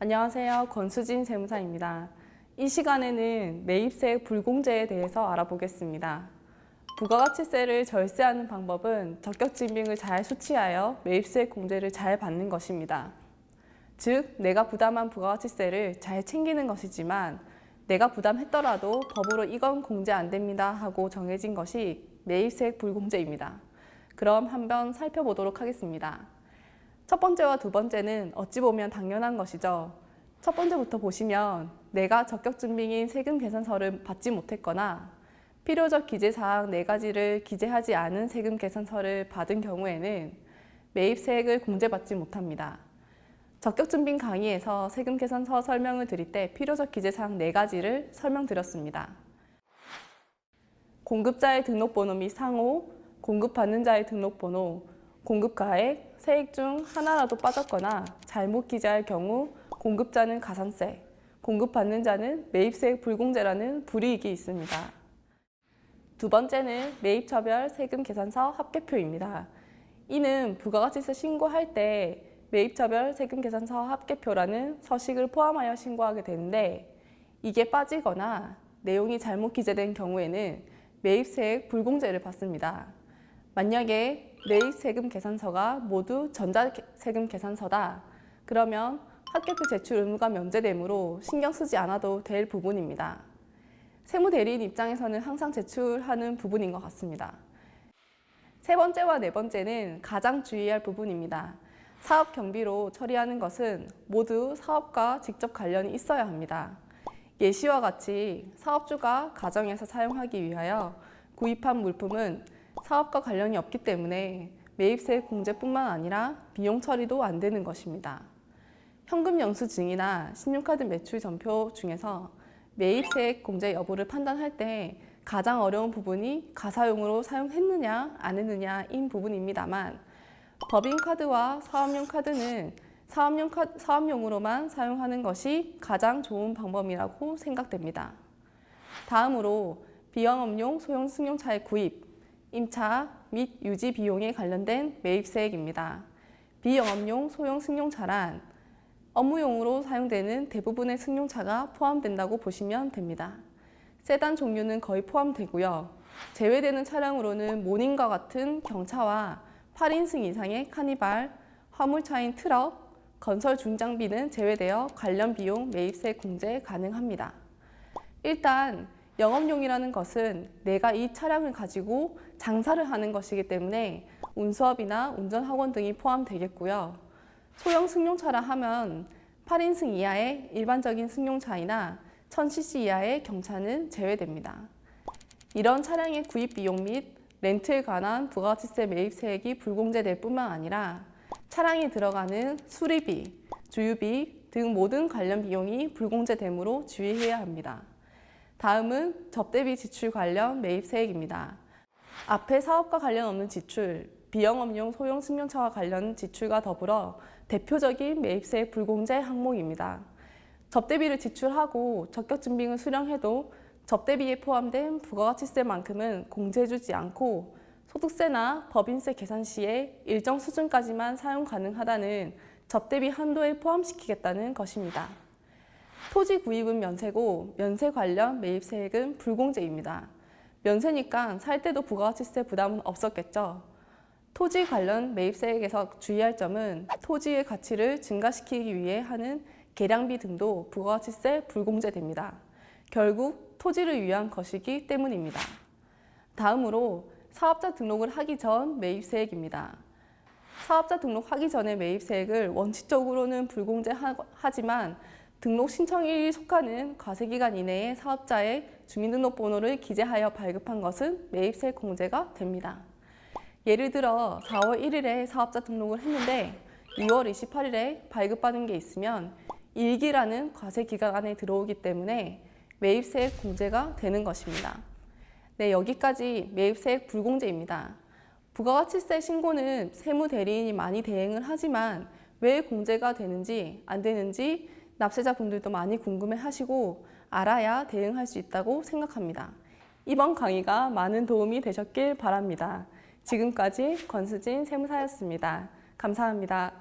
안녕하세요. 권수진 세무사입니다. 이 시간에는 매입세액 불공제에 대해서 알아보겠습니다. 부가가치세를 절세하는 방법은 적격증빙을 잘 수취하여 매입세액 공제를 잘 받는 것입니다. 즉, 내가 부담한 부가가치세를 잘 챙기는 것이지만 내가 부담했더라도 법으로 이건 공제 안 됩니다 하고 정해진 것이 매입세액 불공제입니다. 그럼 한번 살펴보도록 하겠습니다. 첫 번째와 두 번째는 어찌 보면 당연한 것이죠. 첫 번째부터 보시면 내가 적격증빙인 세금 계산서를 받지 못했거나 필요적 기재사항 4가지를 기재하지 않은 세금 계산서를 받은 경우에는 매입세액을 공제받지 못합니다. 적격증빙 강의에서 세금 계산서 설명을 드릴 때 필요적 기재사항 4가지를 설명드렸습니다. 공급자의 등록번호 및 상호, 공급받는 자의 등록번호, 공급가액, 세액 중 하나라도 빠졌거나 잘못 기재할 경우 공급자는 가산세, 공급받는 자는 매입세액 불공제라는 불이익이 있습니다. 두 번째는 매입처별 세금 계산서 합계표입니다. 이는 부가가치세 신고할 때 매입처별 세금 계산서 합계표라는 서식을 포함하여 신고하게 되는데 이게 빠지거나 내용이 잘못 기재된 경우에는 매입세액 불공제를 받습니다. 만약에 매입세금 계산서가 모두 전자세금 계산서다. 그러면 합계표 제출 의무가 면제되므로 신경 쓰지 않아도 될 부분입니다. 세무대리인 입장에서는 항상 제출하는 부분인 것 같습니다. 세 번째와 네 번째는 가장 주의할 부분입니다. 사업 경비로 처리하는 것은 모두 사업과 직접 관련이 있어야 합니다. 예시와 같이 사업주가 가정에서 사용하기 위하여 구입한 물품은 사업과 관련이 없기 때문에 매입세액 공제뿐만 아니라 비용 처리도 안 되는 것입니다. 현금 영수증이나 신용카드 매출 전표 중에서 매입세액 공제 여부를 판단할 때 가장 어려운 부분이 가사용으로 사용했느냐 안 했느냐인 부분입니다만 법인카드와 사업용 카드는 사업용으로만 사용하는 것이 가장 좋은 방법이라고 생각됩니다. 다음으로 비영업용 소형 승용차의 구입, 임차 및 유지 비용에 관련된 매입세액입니다. 비영업용 소형 승용차란 업무용으로 사용되는 대부분의 승용차가 포함된다고 보시면 됩니다. 세단 종류는 거의 포함되고요. 제외되는 차량으로는 모닝과 같은 경차와 8인승 이상의 카니발, 화물차인 트럭, 건설 중장비는 제외되어 관련 비용 매입세액 공제 가능합니다. 일단 영업용이라는 것은 내가 이 차량을 가지고 장사를 하는 것이기 때문에 운수업이나 운전학원 등이 포함되겠고요. 소형 승용차라 하면 8인승 이하의 일반적인 승용차이나 1000cc 이하의 경차는 제외됩니다. 이런 차량의 구입 비용 및 렌트에 관한 부가가치세 매입세액이 불공제될 뿐만 아니라 차량에 들어가는 수리비, 주유비 등 모든 관련 비용이 불공제되므로 주의해야 합니다. 다음은 접대비 지출 관련 매입세액입니다. 앞에 사업과 관련 없는 지출, 비영업용 소형 승용차와 관련 지출과 더불어 대표적인 매입세액 불공제 항목입니다. 접대비를 지출하고 적격증빙을 수령해도 접대비에 포함된 부가가치세만큼은 공제해주지 않고 소득세나 법인세 계산 시에 일정 수준까지만 사용 가능하다는 접대비 한도에 포함시키겠다는 것입니다. 토지 구입은 면세고 면세 관련 매입세액은 불공제입니다. 면세니까 살 때도 부가가치세 부담은 없었겠죠. 토지 관련 매입세액에서 주의할 점은 토지의 가치를 증가시키기 위해 하는 계량비 등도 부가가치세 불공제됩니다. 결국 토지를 위한 것이기 때문입니다. 다음으로 사업자 등록을 하기 전 매입세액입니다. 사업자 등록하기 전에 매입세액을 원칙적으로는 불공제하지만 등록 신청일이 속하는 과세기간 이내에 사업자의 주민등록번호를 기재하여 발급한 것은 매입세액 공제가 됩니다. 예를 들어 4월 1일에 사업자 등록을 했는데 2월 28일에 발급받은 게 있으면 일기라는 과세기간 안에 들어오기 때문에 매입세액 공제가 되는 것입니다. 네, 여기까지 매입세액 불공제입니다. 부가가치세 신고는 세무대리인이 많이 대행을 하지만 왜 공제가 되는지 안 되는지 납세자분들도 많이 궁금해하시고 알아야 대응할 수 있다고 생각합니다. 이번 강의가 많은 도움이 되셨길 바랍니다. 지금까지 권수진 세무사였습니다. 감사합니다.